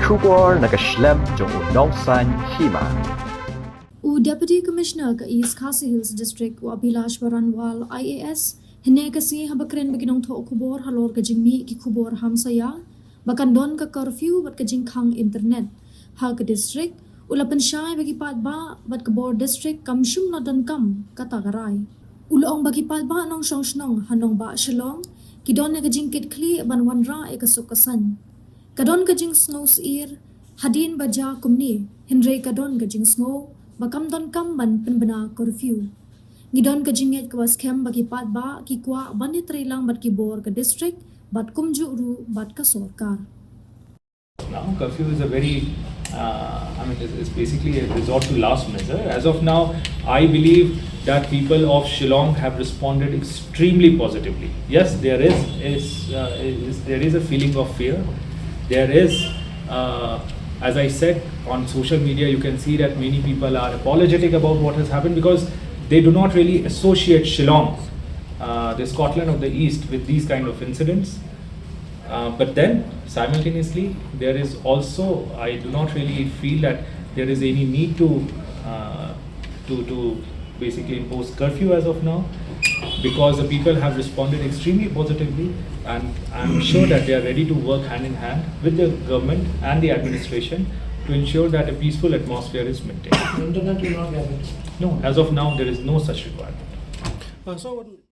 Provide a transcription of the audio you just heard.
Shubor nakaslem jong unongsan Hima. Deputy Commissioner ka East Khasi Hills District wa Abhilash Baranwal IAS hine kasi habakren baginong tho kubor halor ka jingmi ki kubor hamsaya bakandon ka curfew bat ka jing Khang internet ha ka district ulapan siya bagi patba bat ka bor district kamshum na dan kam katagaray ulong bagi patba nong shnong Nongbah Shillong kidon na ka jing kitkli banwanra e kasukasan kadon ka jing snows ear hadin baja kumni hinre kadon ka jing snow bakam don kam ban Pynbna curfew ngidon ka jinget kawas kem bagi pat ba ki kwa bani trailang bat ki bor ka district bat kumju ru bat ka sorkar. Now curfew is a very it's basically a resort to last measure. As of now, I believe that people of Shillong have responded extremely positively. Yes, there is a feeling of fear. There is, as I said, on social media, you can see that many people are apologetic about what has happened because they do not really associate Shillong, the Scotland of the East, with these kind of incidents. But then, simultaneously, there is also, I do not really feel that there is any need to basically impose curfew as of now, because the people have responded extremely positively, and I'm sure that they are ready to work hand in hand with the government and the administration to ensure that a peaceful atmosphere is maintained. Internet will not have it. No, as of now, there is no such requirement.